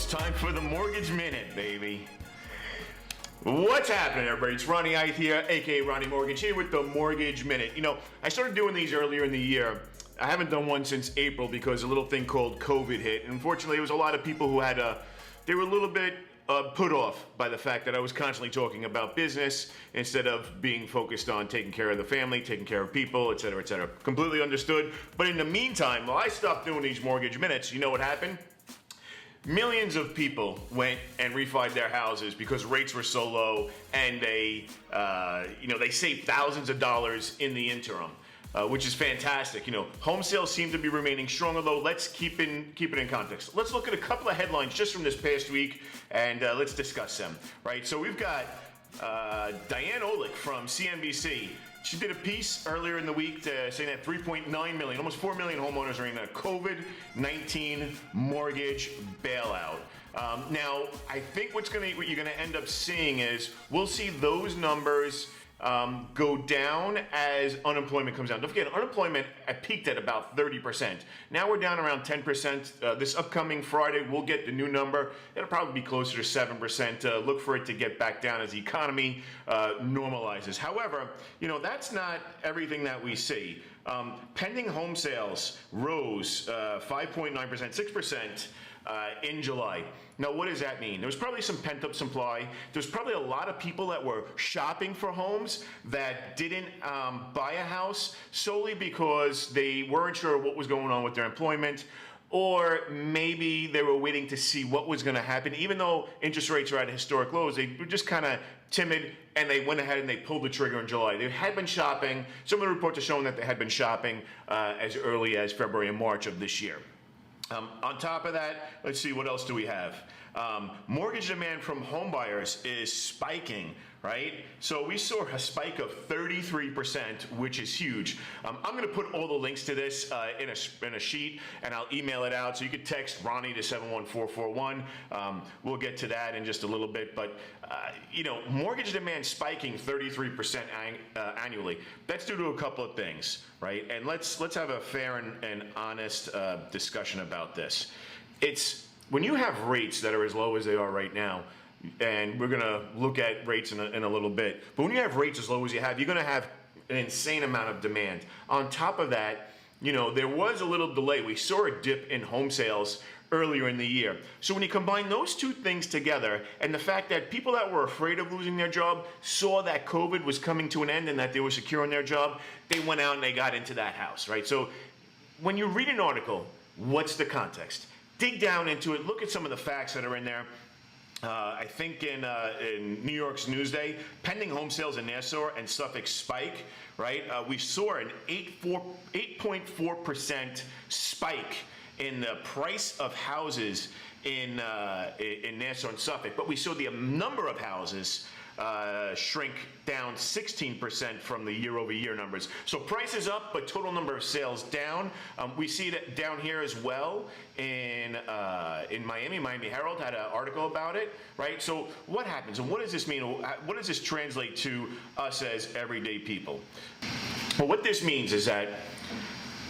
Time for the Mortgage Minute, baby. What's happening, everybody? It's Ronnie Ith here, aka Ronnie Mortgage, here with the Mortgage Minute. You know, I started doing these earlier in the year. I haven't done one since April because a little thing called COVID hit. And unfortunately, there was a lot of people who they were a little bit put off by the fact that I was constantly talking about business instead of being focused on taking care of the family, taking care of people, et cetera, et cetera. Completely understood. But in the meantime, while I stopped doing these Mortgage Minutes, you know what happened? Millions of people went and refied their houses because rates were so low, and they saved thousands of dollars in the interim, which is fantastic. You know, home sales seem to be remaining strong, although let's keep it in context. Let's look at a couple of headlines just from this past week, and let's discuss them. Right. So we've got Diane Olick from CNBC. She did a piece earlier in the week saying that 3.9 million, almost 4 million homeowners are in a COVID-19 mortgage bailout. Now, I think what you're going to end up seeing is we'll see those numbers go down as unemployment comes down. Don't forget, unemployment peaked at about 30%. Now we're down around 10%. This upcoming Friday, we'll get the new number. It'll probably be closer to 7%. Look for it to get back down as the economy normalizes. However, you know, that's not everything that we see. Pending home sales rose 5.9%, 6%. In July. Now, what does that mean? There was probably some pent-up supply. There's probably a lot of people that were shopping for homes that didn't buy a house solely because they weren't sure what was going on with their employment, or maybe they were waiting to see what was going to happen. Even though interest rates are at historic lows, they were just kind of timid, and they went ahead and they pulled the trigger in July. They had been shopping. Some of the reports are showing that they had been shopping as early as February and March of this year. On top of that, let's see, what else do we have? Mortgage demand from home buyers is spiking, right? So we saw a spike of 33%, which is huge. I'm going to put all the links to this in a sheet, and I'll email it out. So you could text Ronnie to 71441. We'll get to that in just a little bit. But, you know, mortgage demand spiking 33% annually. That's due to a couple of things, right? And let's have a fair and honest discussion about this. It's when you have rates that are as low as they are right now, and we're going to look at rates in a little bit, but when you have rates as low as you have, you're going to have an insane amount of demand. On top of that, you know, there was a little delay. We saw a dip in home sales earlier in the year. So when you combine those two things together, and the fact that people that were afraid of losing their job saw that COVID was coming to an end and that they were secure in their job, they went out and they got into that house, right? So when you read an article, what's the context? Dig down into it, look at some of the facts that are in there. I think in New York's Newsday, pending home sales in Nassau and Suffolk spike, right? We saw an 8.4% spike in the price of houses in Nassau and Suffolk, but we saw the number of houses shrink down 16% from the year-over-year numbers. So prices up, but total number of sales down. We see that down here as well in Miami. Miami Herald had an article about it, right? So what happens, and what does this mean? What does this translate to us as everyday people? Well, what this means is that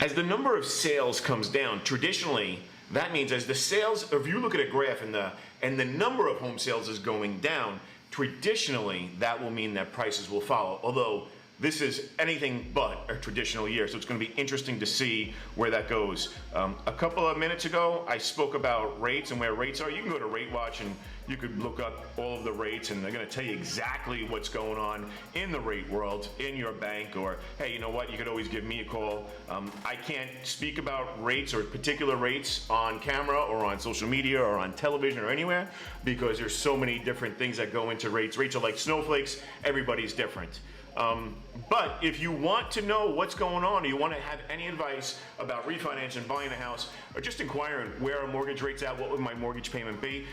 as the number of sales comes down, traditionally, that means as the sales, if you look at a graph and the number of home sales is going down, traditionally, that will mean that prices will follow, although this is anything but a traditional year, so it's going to be interesting to see where that goes. A couple of minutes ago, I spoke about rates and where rates are. You can go to Rate Watch and you could look up all of the rates, and they're going to tell you exactly what's going on in the rate world, in your bank, or, hey, you know what, you could always give me a call. I can't speak about rates or particular rates on camera or on social media or on television or anywhere because there's so many different things that go into rates. Rates are like snowflakes. Everybody's different. But if you want to know what's going on, or you want to have any advice about refinancing, buying a house, or just inquiring where are mortgage rates at, what would my mortgage payment be,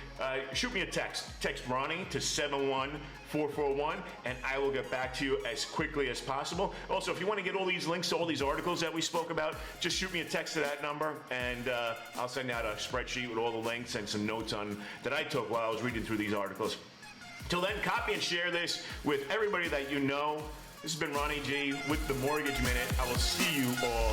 shoot me a text. Text Ronnie to 71441, and I will get back to you as quickly as possible. Also, if you want to get all these links to all these articles that we spoke about, just shoot me a text to that number, and I'll send out a spreadsheet with all the links and some notes on that I took while I was reading through these articles. Till then, copy and share this with everybody that you know. This has been Ronnie G with the Mortgage Minute. I will see you all